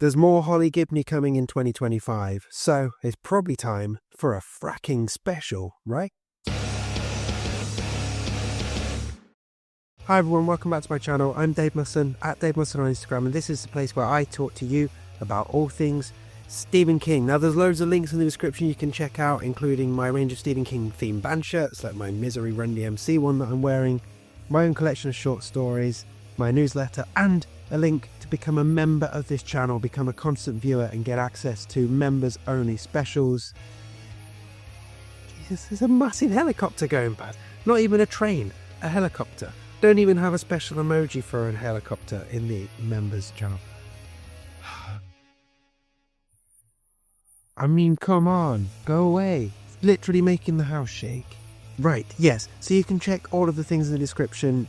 There's more Holly Gibney coming in 2025, so it's probably time for a fracking special, right? Hi everyone, welcome back to my channel. I'm Dave Musson, at Dave Musson on Instagram, and this is the place where I talk to you about all things Stephen King. Now there's loads of links in the description you can check out, including my range of Stephen King themed band shirts, like my Misery Run DMC one that I'm wearing, my own collection of short stories, my newsletter, and a link to become a member of this channel, become a constant viewer and get access to members only specials. Jesus, there's a massive helicopter going past. Not even a train, a helicopter. Don't even have a special emoji for a helicopter in the members channel. I mean, come on, go away. It's literally making the house shake. Right, yes, so you can check all of the things in the description,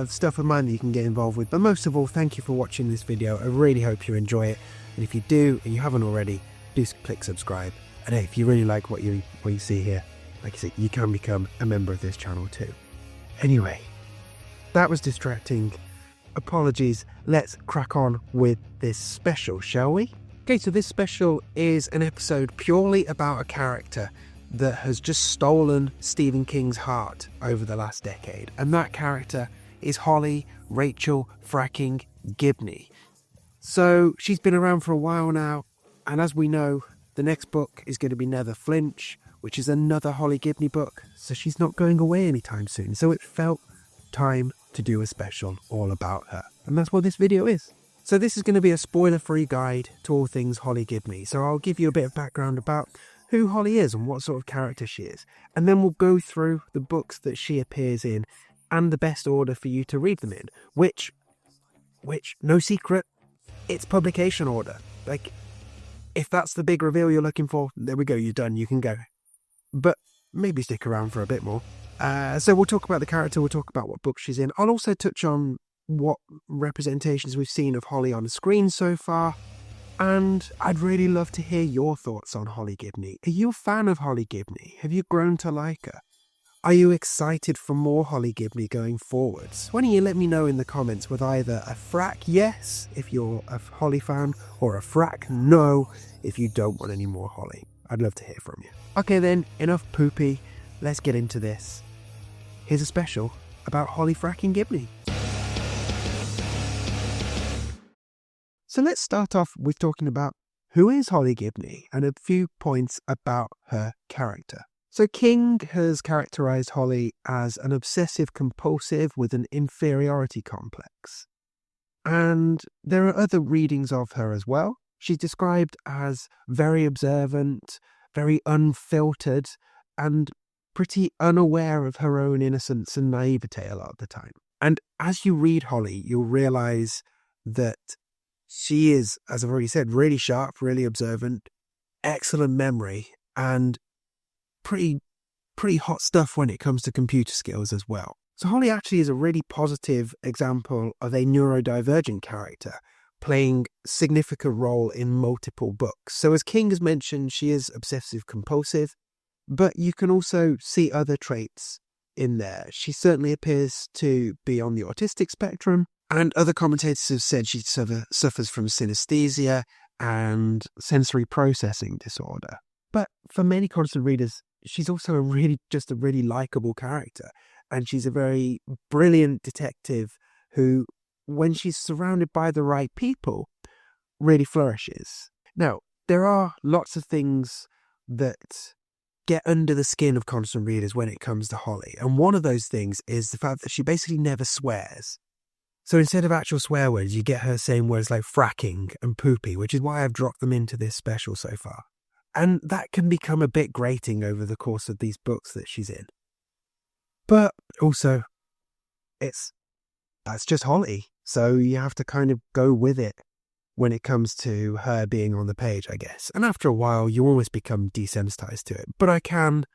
stuff of mine that you can get involved with. But most of all, thank you for watching this video. I really hope you enjoy it. And if you do, and you haven't already, do click subscribe. And hey, if you really like what you see here, like I said, you can become a member of this channel too. Anyway, that was distracting. Apologies. Let's crack on with this special, shall we? Okay, so this special is an episode purely about a character that has just stolen Stephen King's heart over the last decade. And that character is Holly Rachel fracking Gibney. So she's been around for a while now. And as we know, the next book is going to be Never Flinch, which is another Holly Gibney book. So she's not going away anytime soon. So it felt time to do a special all about her. And that's what this video is. So this is going to be a spoiler-free guide to all things Holly Gibney. So I'll give you a bit of background about who Holly is and what sort of character she is. And then we'll go through the books that she appears in and the best order for you to read them in. Which, no secret, it's publication order. Like, if that's the big reveal you're looking for, there we go, you're done, you can go. But maybe stick around for a bit more. So we'll talk about the character, we'll talk about what book she's in. I'll also touch on what representations we've seen of Holly on the screen so far. And I'd really love to hear your thoughts on Holly Gibney. Are you a fan of Holly Gibney? Have you grown to like her? Are you excited for more Holly Gibney going forwards? Why don't you let me know in the comments with either a frack yes if you're a Holly fan, or a frack no if you don't want any more Holly. I'd love to hear from you. Okay then, enough poopy. Let's get into this. Here's a special about Holly fracking Gibney. So let's start off with talking about who is Holly Gibney and a few points about her character. So King has characterized Holly as an obsessive compulsive with an inferiority complex. And there are other readings of her as well. She's described as very observant, very unfiltered, and pretty unaware of her own innocence and naivete a lot of the time. And as you read Holly, you'll realize that she is, as I've already said, really sharp, really observant, excellent memory, and pretty hot stuff when it comes to computer skills as well. So Holly actually is a really positive example of a neurodivergent character playing a significant role in multiple books. So as King has mentioned, she is obsessive compulsive, but you can also see other traits in there. She certainly appears to be on the autistic spectrum, and other commentators have said she suffers from synesthesia and sensory processing disorder. But for many constant readers, she's also a really likable character. And she's a very brilliant detective who, when she's surrounded by the right people, really flourishes. Now, there are lots of things that get under the skin of constant readers when it comes to Holly. And one of those things is the fact that she basically never swears. So instead of actual swear words, you get her saying words like fracking and poopy, which is why I've dropped them into this special so far. And that can become a bit grating over the course of these books that she's in. But also, that's just Holly. So you have to kind of go with it when it comes to her being on the page, I guess. And after a while, you almost become desensitized to it. But I can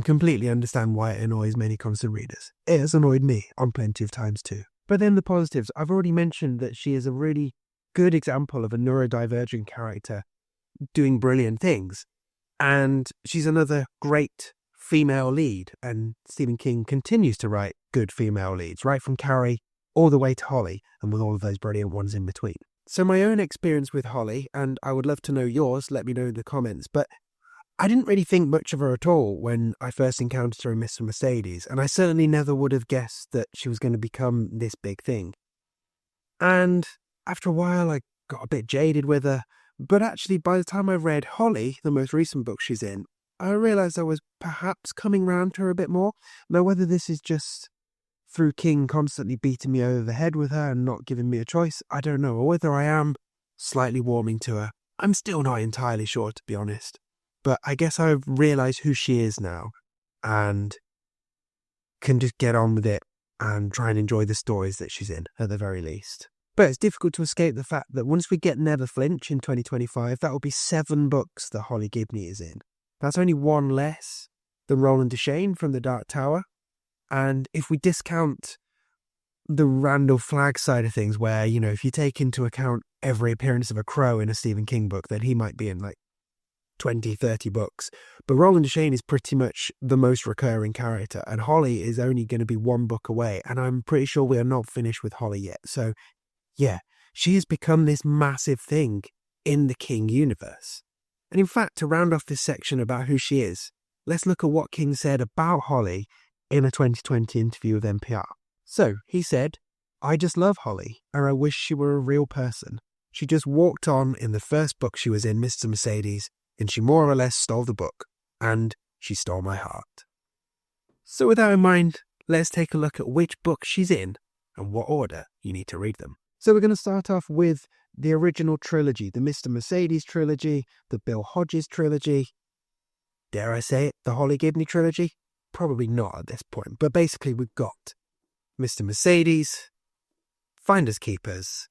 completely understand why it annoys many constant readers. It has annoyed me on plenty of times too. But then the positives, I've already mentioned that she is a really good example of a neurodivergent character doing brilliant things. And she's another great female lead. And Stephen King continues to write good female leads, right from Carrie all the way to Holly, and with all of those brilliant ones in between. So my own experience with Holly, and I would love to know yours, let me know in the comments, but I didn't really think much of her at all when I first encountered her in Mr. Mercedes, and I certainly never would have guessed that she was going to become this big thing. And after a while, I got a bit jaded with her, but actually by the time I read Holly, the most recent book she's in, I realised I was perhaps coming round to her a bit more. Now, whether this is just through King constantly beating me over the head with her and not giving me a choice, I don't know, or whether I am slightly warming to her, I'm still not entirely sure, to be honest. But I guess I've realised who she is now and can just get on with it and try and enjoy the stories that she's in, at the very least. But it's difficult to escape the fact that once we get Never Flinch in 2025, that will be 7 books that Holly Gibney is in. That's only 1 less than Roland Deschain from The Dark Tower. And if we discount the Randall Flagg side of things, where, you know, if you take into account every appearance of a crow in a Stephen King book, then he might be in like 20, 30 books. But Roland Deschain is pretty much the most recurring character, and Holly is only going to be 1 book away, and I'm pretty sure we are not finished with Holly yet. So, yeah, she has become this massive thing in the King universe. And in fact, to round off this section about who she is, let's look at what King said about Holly in a 2020 interview with NPR. So, he said, "I just love Holly, and I wish she were a real person. She just walked on in the first book she was in, Mr. Mercedes, and she more or less stole the book, and she stole my heart." So with that in mind, let's take a look at which book she's in and what order you need to read them. So we're going to start off with the original trilogy, the Mr. Mercedes trilogy, the Bill Hodges trilogy. Dare I say it, the Holly Gibney trilogy? Probably not at this point, but basically we've got Mr. Mercedes, Finders Keepers,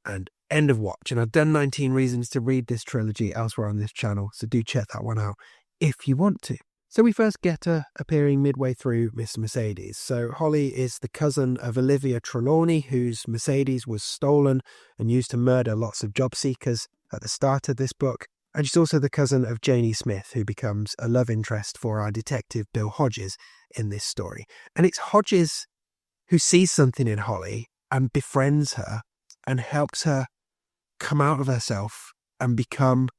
and End of Watch. And I've done 19 reasons to read this trilogy elsewhere on this channel, so do check that one out if you want to. So we first get her appearing midway through Mr. Mercedes. So Holly is the cousin of Olivia Trelawney, whose Mercedes was stolen and used to murder lots of job seekers at the start of this book. And she's also the cousin of Janie Smith, who becomes a love interest for our detective Bill Hodges in this story. And it's Hodges who sees something in Holly and befriends her and helps her come out of herself and become,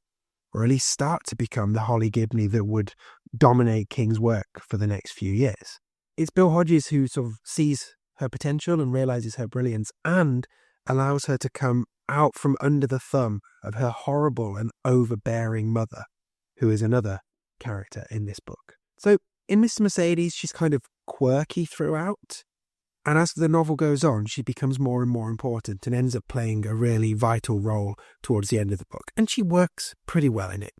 or at least start to become, the Holly Gibney that would dominate King's work for the next few years. It's Bill Hodges who sort of sees her potential and realizes her brilliance and allows her to come out from under the thumb of her horrible and overbearing mother, who is another character in this book. So in Mr. Mercedes, she's kind of quirky throughout. And as the novel goes on, she becomes more and more important and ends up playing a really vital role towards the end of the book. And she works pretty well in it.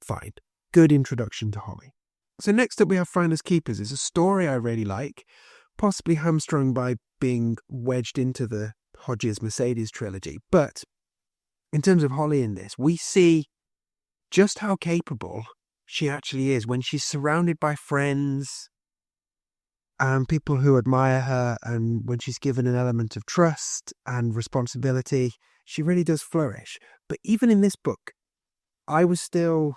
Fine. Good introduction to Holly. So next up we have Finders Keepers. It's a story I really like, possibly hamstrung by being wedged into the Hodges Mercedes trilogy. But in terms of Holly in this, we see just how capable she actually is when she's surrounded by friends and people who admire her, and when she's given an element of trust and responsibility, she really does flourish. But even in this book, I was still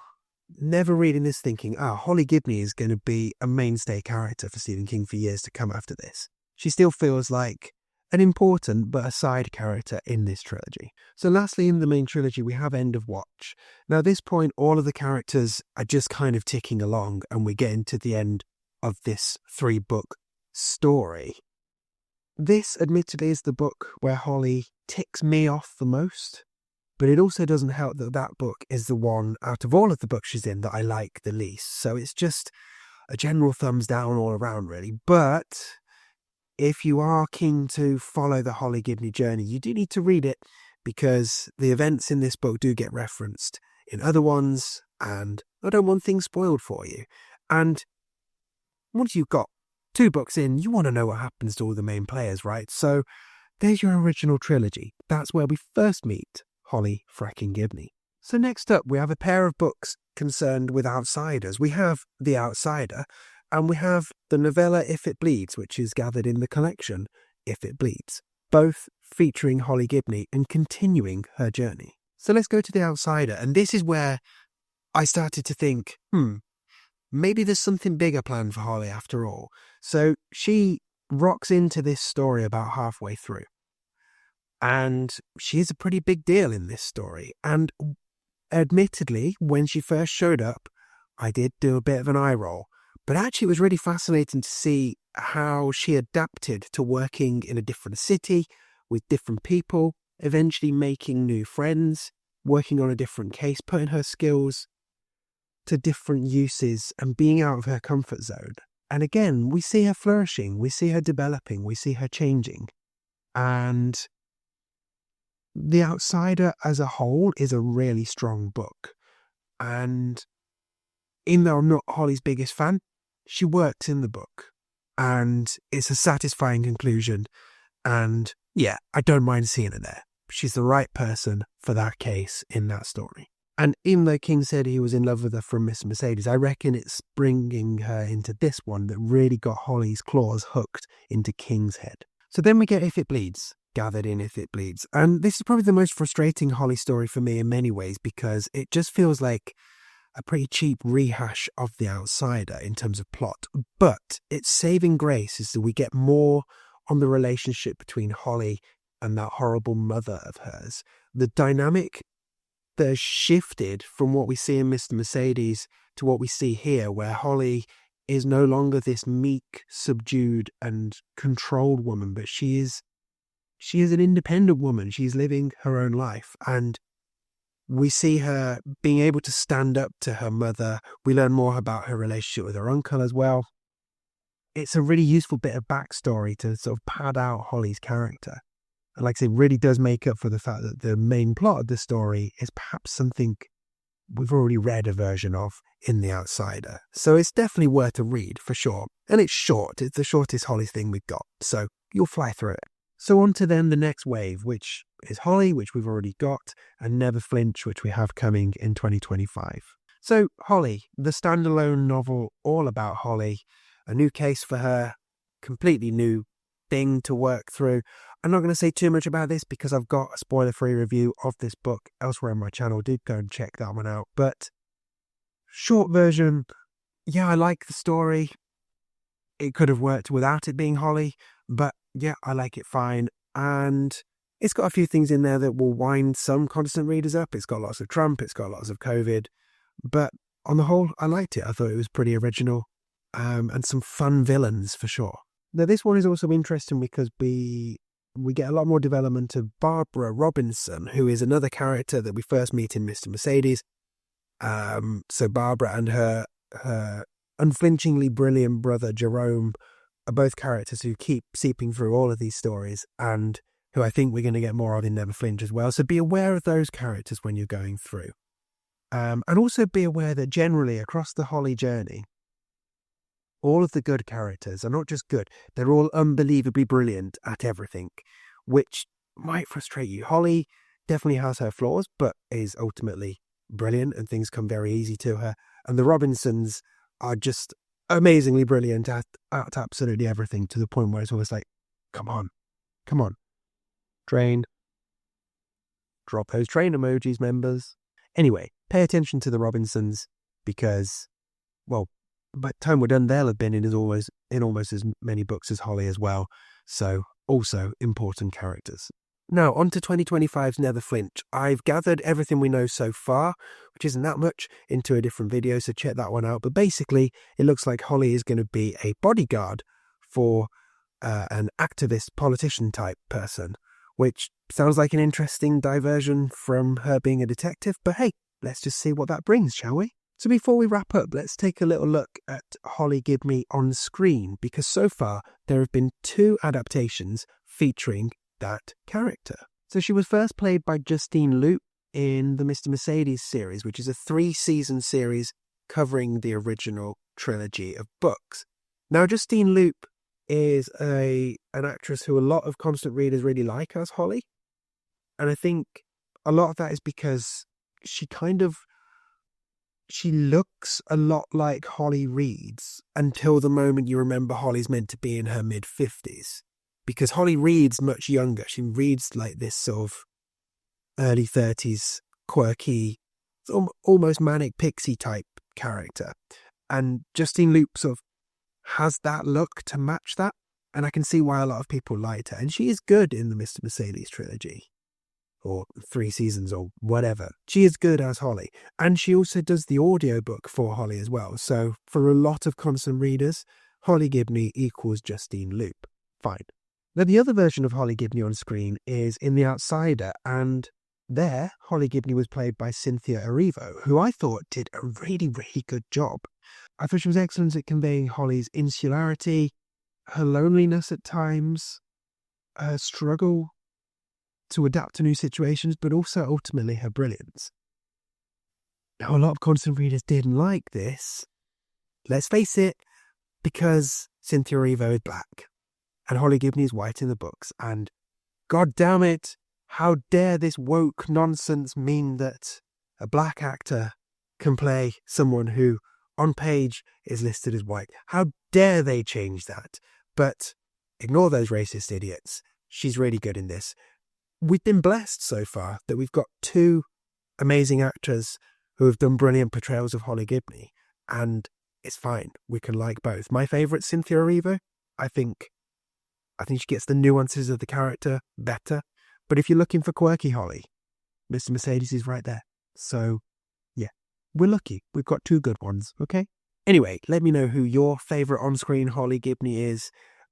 never reading this thinking, Holly Gibney is going to be a mainstay character for Stephen King for years to come after this. She still feels like an important but a side character in this trilogy. So lastly, in the main trilogy, we have End of Watch. Now at this point, all of the characters are just kind of ticking along, and we get into the end of this 3-book story. This, admittedly, is the book where Holly ticks me off the most, but it also doesn't help that that book is the one out of all of the books she's in that I like the least. So it's just a general thumbs down all around, really. But if you are keen to follow the Holly Gibney journey, you do need to read it, because the events in this book do get referenced in other ones, and I don't want things spoiled for you. And once you've got 2 books in, you want to know what happens to all the main players, right? So there's your original trilogy. That's where we first meet Holly fracking Gibney. So next up, we have a pair of books concerned with outsiders. We have The Outsider, and we have the novella If It Bleeds, which is gathered in the collection If It Bleeds, both featuring Holly Gibney and continuing her journey. So let's go to The Outsider, and this is where I started to think, maybe there's something bigger planned for Holly after all. So she rocks into this story about halfway through. And she is a pretty big deal in this story. And admittedly, when she first showed up, I did do a bit of an eye roll. But actually, it was really fascinating to see how she adapted to working in a different city with different people, eventually making new friends, working on a different case, putting her skills to different uses and being out of her comfort zone. And again, we see her flourishing, we see her developing, we see her changing. And The Outsider as a whole is a really strong book. And even though I'm not Holly's biggest fan, she works in the book. And it's a satisfying conclusion. And yeah, I don't mind seeing her there. She's the right person for that case in that story. And even though King said he was in love with her from Miss Mercedes, I reckon it's bringing her into this one that really got Holly's claws hooked into King's head. So then we get If It Bleeds, gathered in If It Bleeds. And this is probably the most frustrating Holly story for me in many ways, because it just feels like a pretty cheap rehash of The Outsider in terms of plot. But its saving grace is that we get more on the relationship between Holly and that horrible mother of hers. The dynamic that has shifted from what we see in Mr. Mercedes to what we see here, where Holly is no longer this meek, subdued and controlled woman, but she is an independent woman. She's living her own life, and we see her being able to stand up to her mother. We learn more about her relationship with her uncle as well. It's a really useful bit of backstory to sort of pad out Holly's character. And like I say, it really does make up for the fact that the main plot of the story is perhaps something we've already read a version of in The Outsider. So it's definitely worth a read for sure. And it's short. It's the shortest Holly thing we've got. So you'll fly through it. So on to then the next wave, which is Holly, which we've already got, and Never Flinch, which we have coming in 2025. So Holly, the standalone novel all about Holly, a new case for her, completely new thing to work through. I'm not going to say too much about this because I've got a spoiler-free review of this book elsewhere on my channel. Do go and check that one out. But short version, yeah, I like the story. It could have worked without it being Holly, but yeah, I like it fine. And it's got a few things in there that will wind some Constant readers up. It's got lots of Trump, it's got lots of COVID. But on the whole, I liked it. I thought it was pretty original and some fun villains for sure. Now, this one is also interesting because we get a lot more development of Barbara Robinson, who is another character that we first meet in Mr. Mercedes. So Barbara and her unflinchingly brilliant brother Jerome are both characters who keep seeping through all of these stories and who I think we're going to get more of in Never Flinch as well. So be aware of those characters when you're going through. And also be aware that generally across the Holly journey, all of the good characters are not just good, they're all unbelievably brilliant at everything, which might frustrate you. Holly definitely has her flaws, but is ultimately brilliant and things come very easy to her. And the Robinsons are just amazingly brilliant at absolutely everything, to the point where it's always like, come on, train. Drop those train emojis, members. Anyway, pay attention to the Robinsons because, well, by the time we're done, they'll have been in almost as many books as Holly as well. So also important characters. Now, on to 2025's Never Flinch. I've gathered everything we know so far, which isn't that much, into a different video, so check that one out. But basically, it looks like Holly is going to be a bodyguard for an activist politician type person, which sounds like an interesting diversion from her being a detective. But hey, let's just see what that brings, shall we? So before we wrap up, let's take a little look at Holly Gibney on screen, because so far there have been 2 adaptations featuring that character. So she was first played by Justine Loop in the Mr. Mercedes series, which is a 3-season series covering the original trilogy of books. Now, Justine Loop is an actress who a lot of Constant readers really like as Holly. And I think a lot of that is because she looks a lot like Holly reads until the moment you remember Holly's meant to be in her mid-50s. Because Holly reads much younger. She reads like this sort of early 30s, quirky, almost manic pixie type character. And Justine Loop sort of has that look to match that. And I can see why a lot of people liked her. And she is good in the Mr. Mercedes trilogy, or 3 seasons, or whatever. She is good as Holly. And she also does the audiobook for Holly as well. So for a lot of constant readers, Holly Gibney equals Justine Loop. Fine. Now, the other version of Holly Gibney on screen is in The Outsider, and there, Holly Gibney was played by Cynthia Erivo, who I thought did a really, really good job. I thought she was excellent at conveying Holly's insularity, her loneliness at times, her struggle to adapt to new situations, but also ultimately her brilliance. Now, a lot of constant readers didn't like this, let's face it, because Cynthia Erivo is black, and Holly Gibney is white in the books, and god damn it, how dare this woke nonsense mean that a black actor can play someone who, on page, is listed as white. How dare they change that? But ignore those racist idiots. She's really good in this. We've been blessed so far that we've got 2 amazing actors who have done brilliant portrayals of Holly Gibney, and it's fine. We can like both. My favourite, Cynthia Erivo, I think she gets the nuances of the character better. But if you're looking for quirky Holly, Mr. Mercedes is right there. So, yeah, we're lucky. We've got 2 good ones, okay? Anyway, let me know who your favourite on-screen Holly Gibney is.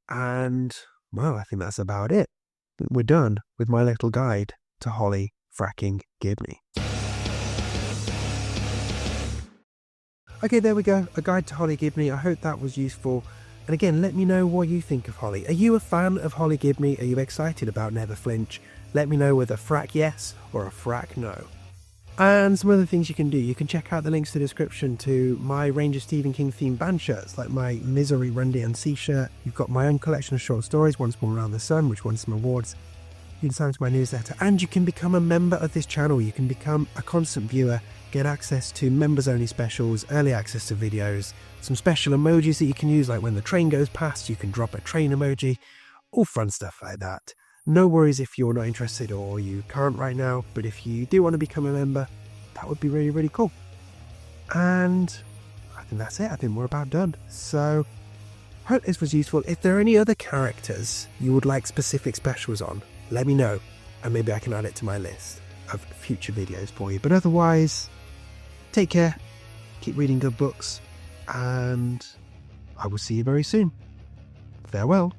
And, well, I think that's about it. We're done with my little guide to Holly fracking Gibney. Okay, there we go. A guide to Holly Gibney. I hope that was useful. And again, let me know what you think of Holly. Are you a fan of Holly Gibney? Are you excited about Never Flinch? Let me know with a frack yes or a frack no. And some other things you can do. You can check out the links to the description to my range of Stephen King themed band shirts, like my Misery Run DMC shirt. You've got my own collection of short stories, Once More Around the Sun, which won some awards. You can sign up to my newsletter, and you can become a member of this channel. You can become a constant viewer, get access to members-only specials, early access to videos, some special emojis that you can use, like when the train goes past, you can drop a train emoji, all fun stuff like that. No worries if you're not interested or you can't right now, but if you do want to become a member, that would be really, really cool. And I think that's it. I think we're about done. So, hope this was useful. If there are any other characters you would like specific specials on, let me know, and maybe I can add it to my list of future videos for you. But otherwise, take care, keep reading good books, and I will see you very soon. Farewell.